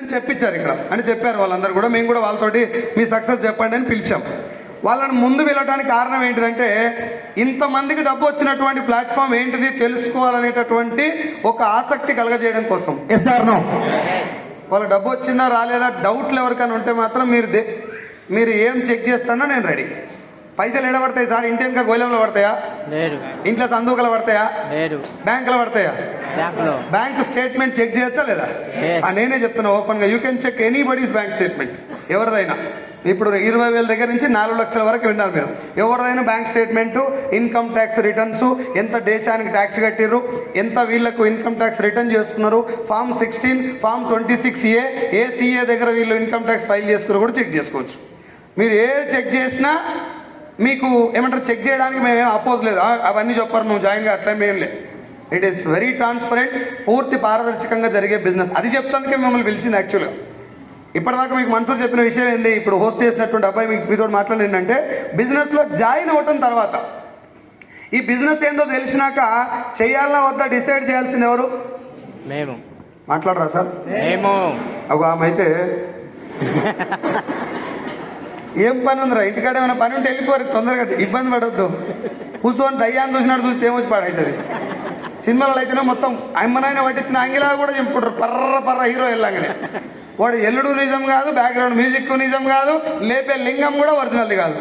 చెప్పించారు ఇక్కడ అని చెప్పారు వాళ్ళందరూ కూడా. మేము కూడా వాళ్ళతోటి మీ సక్సెస్ చెప్పండి అని పిలిచాం. వాళ్ళని ముందు వెళ్ళడానికి కారణం ఏంటిదంటే ఇంతమందికి డబ్బు వచ్చినటువంటి ప్లాట్ఫామ్ ఏంటిది తెలుసుకోవాలనేటటువంటి ఒక ఆసక్తి కలగజేయడం కోసం. Yes or no? వాళ్ళ డబ్బు వచ్చిందా రాలేదా డౌట్లు ఎవరికైనా ఉంటే మాత్రం మీరు ఏం చెక్ చేస్తానో నేను రెడీ. పైసలు ఎడ పడతాయి సార్? ఇంటి వెనుక గోళంలో పడతాయా? లేదు. ఇంట్లో సందూకలు పడతాయా? లేదు. బ్యాంకులో పడతాయా? బ్యాంక్ స్టేట్మెంట్ చెక్ చేయొచ్చా లేదా? నేనే చెప్తున్నా ఓపెన్ గా, you can check anybody's bank statement. ఎవరిదైనా ఇప్పుడు 20,000 దగ్గర నుంచి 4 లక్షల వరకు విన్నారు మీరు. ఎవరిదైనా bank statement, income tax returns, ఎంత దేశానికి ట్యాక్స్ కట్టిర్రు, ఎంత వీళ్ళకు ఇన్కమ్ ట్యాక్స్ రిటర్న్ చేస్తున్నారు, ఫామ్ 16, ఫామ్ 26A, ఏ CA దగ్గర వీళ్ళు ఇన్కమ్ ట్యాక్స్ ఫైల్ చేసుకుని కూడా చెక్ చేసుకోవచ్చు. మీరు ఏ చెక్ చేసినా మీకు ఏమంటారు, చెక్ చేయడానికి మేమేం అపోజ్ లేదు. అవన్నీ చెప్పారు నువ్వు జాయిన్గా, అట్లా ఏం లేదు. ఇట్ ఈస్ వెరీ ట్రాన్స్పరెంట్, పూర్తి పారదర్శకంగా జరిగే బిజినెస్. అది చెప్తానికే మిమ్మల్ని పిలిచింది యాక్చువల్గా. ఇప్పటిదాకా మీకు మనసులో చెప్పిన విషయం ఏంది, ఇప్పుడు హోస్ట్ చేసినటువంటి అబ్బాయి మీతో మాట్లాడింది ఏంటంటే బిజినెస్లో జాయిన్ అవ్వటం తర్వాత ఈ బిజినెస్ ఏందో తెలిసినాక చేయాలా వద్దా డిసైడ్ చేయాల్సింది ఎవరు? మేము. మాట్లాడరా సార్? మేము. ఆమె అయితే ఏం పని ఉందిరా, ఇంటికాడ ఏమైనా పని ఉంటే వెళ్ళిపోరు, తొందరగా ఇబ్బంది పడొద్దు. కూర్చొని దయ్యాన్ని చూసినట్టు చూస్తే ఏమొచ్చి పాడవుతుంది. సినిమాలలో అయితేనే మొత్తం అమ్మనైనా పట్టించిన అంగిలా కూడా చెప్పుకుంటారు, పర్ర హీరో వెళ్ళంగానే. వాడు ఎల్లుడు నిజం కాదు, బ్యాక్గ్రౌండ్ మ్యూజిక్ నిజం కాదు, లేపే లింగం కూడా ఒరిజినల్ది కాదు.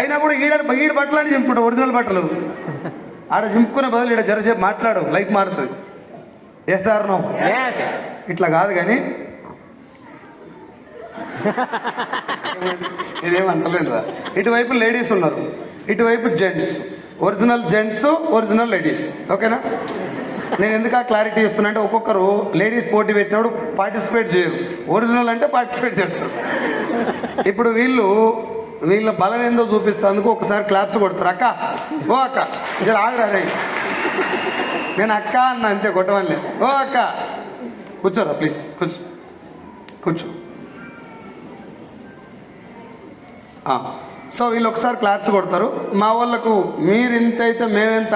అయినా కూడా ఈడ బట్టలు అని చెప్పుకుంటావు, ఒరిజినల్ బట్టలు. ఆడ చింపుకునే బదులు ఈడ జరసేపు మాట్లాడు, లైఫ్ మారుతుంది. Yes or no? ఇట్లా కాదు కానీ నేనేమంటలేదురా. ఇటువైపు లేడీస్ ఉన్నారు, ఇటువైపు gents. Original gents, original ladies. ఓకేనా? నేను ఎందుకు ఆ క్లారిటీ ఇస్తున్నా అంటే ఒక్కొక్కరు లేడీస్ పోటీ పెట్టినప్పుడు పార్టిసిపేట్ చేయరు, ఒరిజినల్ అంటే పార్టిసిపేట్ చేస్తారు. ఇప్పుడు వీళ్ళ బలం ఏందో చూపిస్తందుకు ఒకసారి క్లాప్స్ కొడతారు. అక్క, ఓ అక్క జర ఆగరా, నేను అక్క అన్న అంతే, కొట్టవనిలే. ఓ అక్క కూర్చోరా ప్లీజ్, కూర్చో. సో వీళ్ళు ఒకసారి క్లాప్స్ కొడతారు. మా వాళ్ళకు మీరు ఇంత అయితే మేమెంత